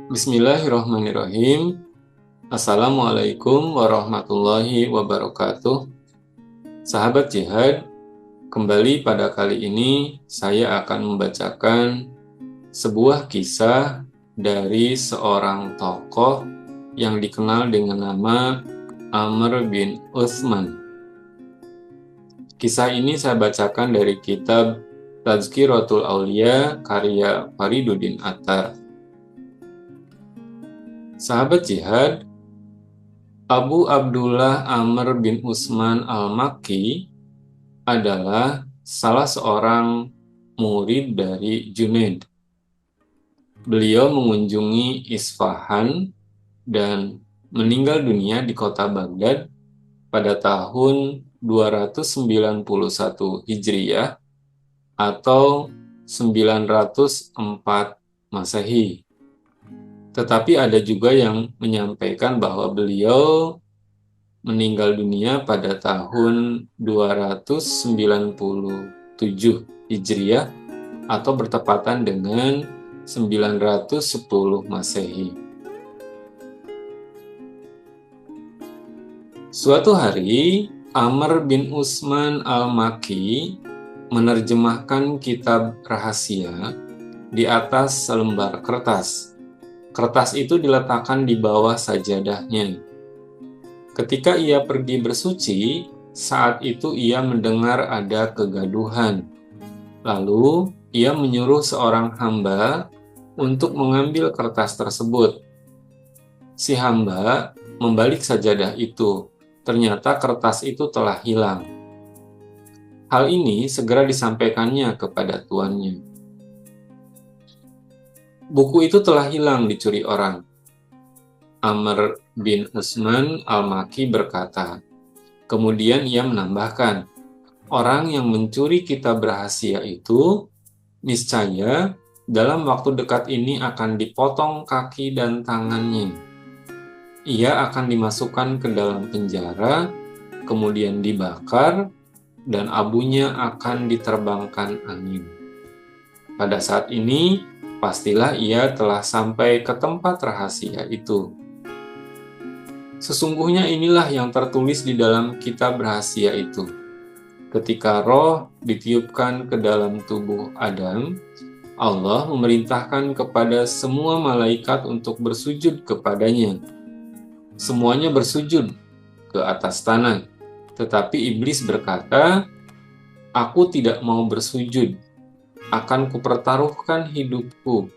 Bismillahirrahmanirrahim. Assalamualaikum warahmatullahi wabarakatuh. Sahabat jihad, kembali pada kali ini saya akan membacakan sebuah kisah dari seorang tokoh yang dikenal dengan nama Amr bin Uthman. Kisah ini saya bacakan dari kitab Tazkiratul Aulia karya Fariduddin Attar. Sahabat jihad, Abu Abdullah Amr bin Uthman al-Makki adalah salah seorang murid dari Junaid. Beliau mengunjungi Isfahan dan meninggal dunia di kota Baghdad pada tahun 291 Hijriyah atau 904 Masehi. Tetapi ada juga yang menyampaikan bahwa beliau meninggal dunia pada tahun 297 Hijriah atau bertepatan dengan 910 Masehi. Suatu hari, Amr bin Uthman al-Makki menerjemahkan kitab rahasia di atas selembar kertas. Kertas itu diletakkan di bawah sajadahnya. Ketika ia pergi bersuci, saat itu ia mendengar ada kegaduhan. Lalu, ia menyuruh seorang hamba untuk mengambil kertas tersebut. Si hamba membalik sajadah itu. Ternyata kertas itu telah hilang. Hal ini segera disampaikannya kepada tuannya. Buku itu telah hilang dicuri orang. Amr bin Uthman al-Makki berkata. Kemudian ia menambahkan, orang yang mencuri kitab rahasia itu, niscaya dalam waktu dekat ini akan dipotong kaki dan tangannya. Ia akan dimasukkan ke dalam penjara, kemudian dibakar, dan abunya akan diterbangkan angin. Pada saat ini, pastilah ia telah sampai ke tempat rahasia itu. Sesungguhnya inilah yang tertulis di dalam kitab rahasia itu. Ketika roh ditiupkan ke dalam tubuh Adam, Allah memerintahkan kepada semua malaikat untuk bersujud kepadanya. Semuanya bersujud ke atas tanah. Tetapi iblis berkata, "Aku tidak mau bersujud. Akan kupertaruhkan hidupku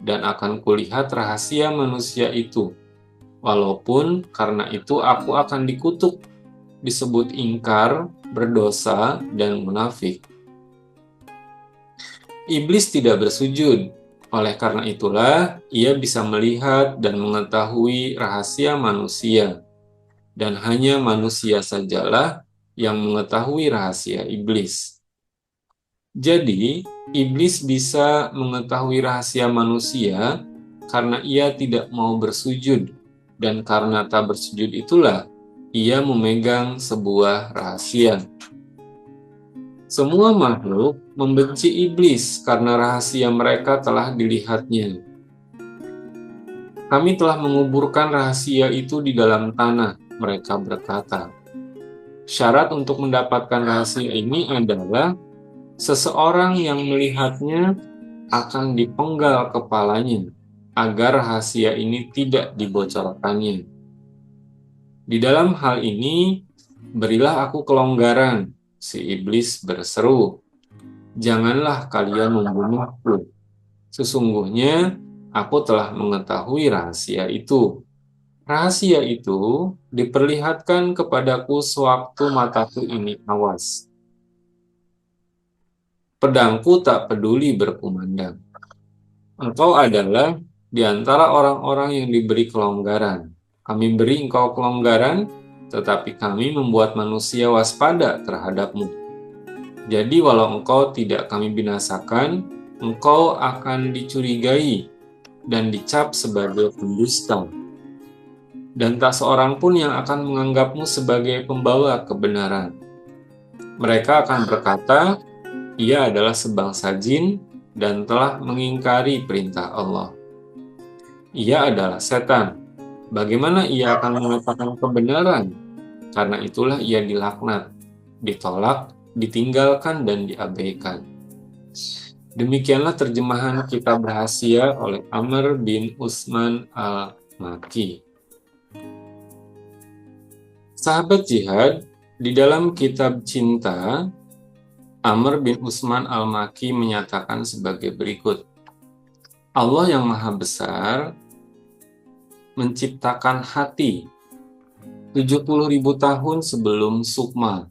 dan akan kulihat rahasia manusia itu. Walaupun karena itu aku akan dikutuk, disebut ingkar, berdosa, dan munafik." Iblis tidak bersujud. Oleh karena itulah, ia bisa melihat dan mengetahui rahasia manusia. Dan hanya manusia sajalah yang mengetahui rahasia iblis. Jadi, iblis bisa mengetahui rahasia manusia karena ia tidak mau bersujud, dan karena tak bersujud itulah ia memegang sebuah rahasia. Semua makhluk membenci iblis karena rahasia mereka telah dilihatnya. Kami telah menguburkan rahasia itu di dalam tanah, mereka berkata. Syarat untuk mendapatkan rahasia ini adalah seseorang yang melihatnya akan dipenggal kepalanya agar rahasia ini tidak dibocorkannya. Di dalam hal ini, berilah aku kelonggaran, si iblis berseru. Janganlah kalian membunuhku. Sesungguhnya aku telah mengetahui rahasia itu. Rahasia itu diperlihatkan kepadaku sewaktu mataku ini awas. Pedangku tak peduli berkumandang. Engkau adalah di antara orang-orang yang diberi kelonggaran. Kami beri engkau kelonggaran, tetapi kami membuat manusia waspada terhadapmu. Jadi walau engkau tidak kami binasakan, engkau akan dicurigai dan dicap sebagai pendusta. Dan tak seorang pun yang akan menganggapmu sebagai pembawa kebenaran. Mereka akan berkata, ia adalah sebangsa jin dan telah mengingkari perintah Allah. Ia adalah setan. Bagaimana ia akan mengatakan kebenaran? Karena itulah ia dilaknat, ditolak, ditinggalkan, dan diabaikan. Demikianlah terjemahan kitab rahasia oleh Amr bin Usman al-Maki. Sahabat jihad, di dalam kitab Cinta, Amr bin Usman al-Maki menyatakan sebagai berikut. Allah yang Maha Besar menciptakan hati 70.000 tahun sebelum sukma,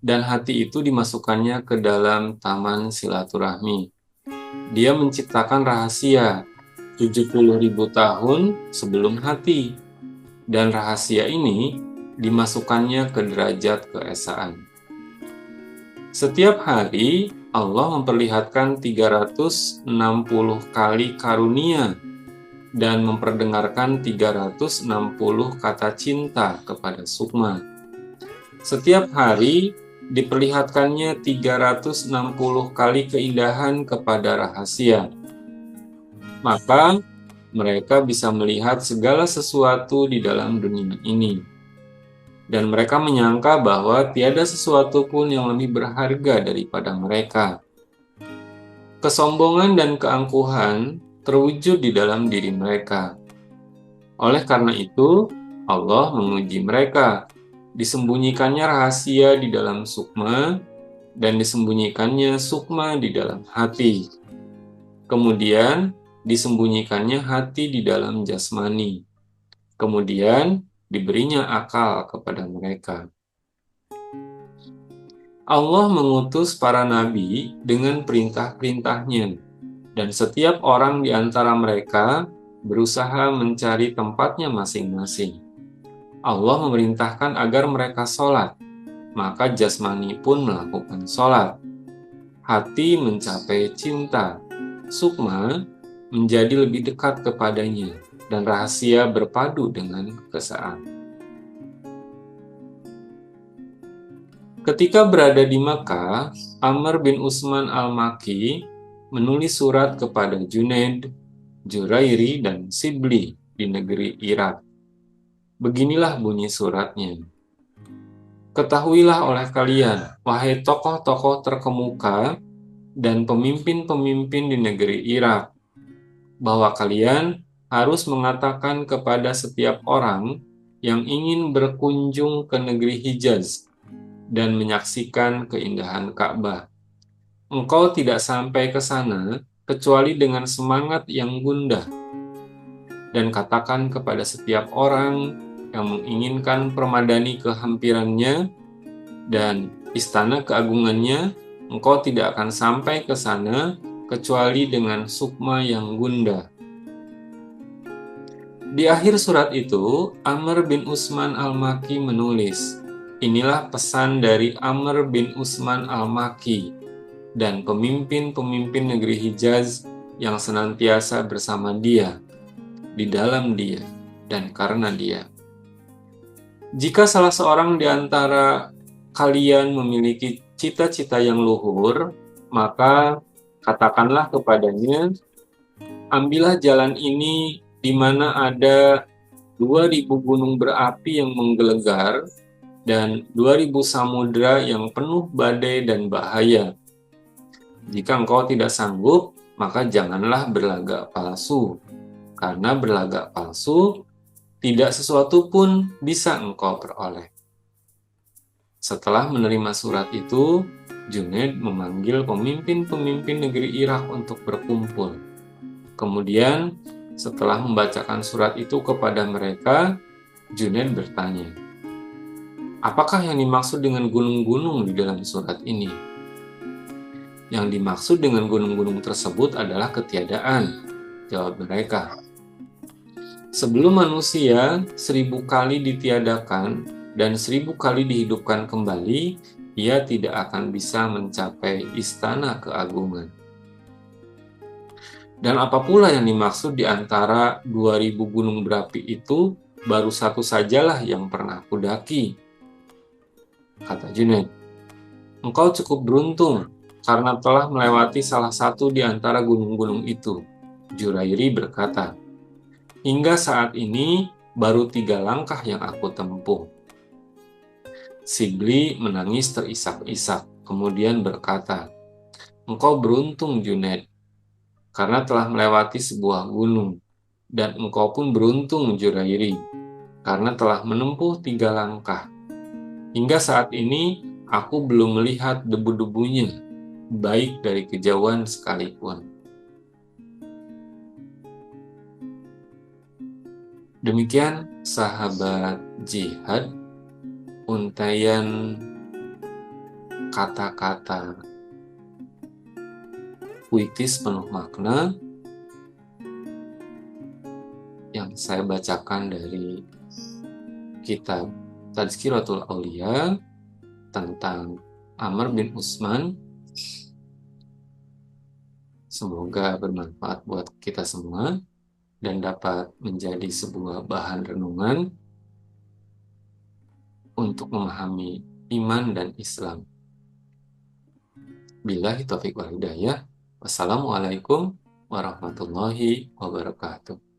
dan hati itu dimasukkannya ke dalam taman silaturahmi. Dia menciptakan rahasia 70.000 tahun sebelum hati, dan rahasia ini dimasukkannya ke derajat keesaan. Setiap hari Allah memperlihatkan 360 kali karunia dan memperdengarkan 360 kata cinta kepada sukma. Setiap hari diperlihatkannya 360 kali keindahan kepada rahasia. Maka mereka bisa melihat segala sesuatu di dalam dunia ini. Dan mereka menyangka bahwa tiada sesuatu pun yang lebih berharga daripada mereka. Kesombongan dan keangkuhan terwujud di dalam diri mereka. Oleh karena itu, Allah menguji mereka. Disembunyikannya rahasia di dalam sukma, dan disembunyikannya sukma di dalam hati. Kemudian, disembunyikannya hati di dalam jasmani. Kemudian, diberinya akal kepada mereka. Allah mengutus para nabi dengan perintah-perintahnya, dan setiap orang di antara mereka berusaha mencari tempatnya masing-masing. Allah memerintahkan agar mereka sholat, maka jasmani pun melakukan sholat. Hati mencapai cinta, sukma menjadi lebih dekat kepadanya, dan rahasia berpadu dengan keesaan. Ketika berada di Makkah, Amr bin Usman al-Maki menulis surat kepada Junaid, Jurairi, dan Sibli di negeri Irak. Beginilah bunyi suratnya. Ketahuilah oleh kalian, wahai tokoh-tokoh terkemuka dan pemimpin-pemimpin di negeri Irak, bahwa kalian harus mengatakan kepada setiap orang yang ingin berkunjung ke negeri Hijaz dan menyaksikan keindahan Ka'bah. Engkau tidak sampai ke sana kecuali dengan semangat yang gundah. Dan katakan kepada setiap orang yang menginginkan permadani kehampirannya dan istana keagungannya, engkau tidak akan sampai ke sana kecuali dengan sukma yang gundah. Di akhir surat itu, Amr bin Usman al-Maki menulis, inilah pesan dari Amr bin Usman al-Maki dan pemimpin-pemimpin negeri Hijaz yang senantiasa bersama dia, di dalam dia, dan karena dia. Jika salah seorang di antara kalian memiliki cita-cita yang luhur, maka katakanlah kepadanya, ambillah jalan ini di mana ada 2.000 gunung berapi yang menggelegar dan 2.000 samudra yang penuh badai dan bahaya. Jika engkau tidak sanggup, maka janganlah berlagak palsu, karena berlagak palsu tidak sesuatu pun bisa engkau peroleh. Setelah menerima surat itu, Junaid memanggil pemimpin-pemimpin negeri Irak untuk berkumpul. Kemudian, setelah membacakan surat itu kepada mereka, Junaid bertanya, apakah yang dimaksud dengan gunung-gunung di dalam surat ini? Yang dimaksud dengan gunung-gunung tersebut adalah ketiadaan, jawab mereka. Sebelum manusia 1000 kali ditiadakan dan 1000 kali dihidupkan kembali, ia tidak akan bisa mencapai istana keagungan. Dan apa pula yang dimaksud di antara 2000 gunung berapi itu, baru satu sajalah yang pernah kudaki, kata Junaid. Engkau cukup beruntung karena telah melewati salah satu di antara gunung-gunung itu, Jurairi berkata. Hingga saat ini baru 3 langkah yang aku tempuh. Sibli menangis terisak-isak, kemudian berkata, engkau beruntung Junaid, karena telah melewati sebuah gunung, dan engkau pun beruntung Jurairi, karena telah menempuh 3 langkah. Hingga saat ini, aku belum melihat debu-debunya, baik dari kejauhan sekalipun. Demikian sahabat jihad, untaian kata-kata puitis penuh makna yang saya bacakan dari kitab Tazkiratul Aulia tentang Amr bin Utsman. Semoga bermanfaat buat kita semua dan dapat menjadi sebuah bahan renungan untuk memahami iman dan Islam. Billahi taufiq wal hidayah. Wassalamualaikum warahmatullahi wabarakatuh.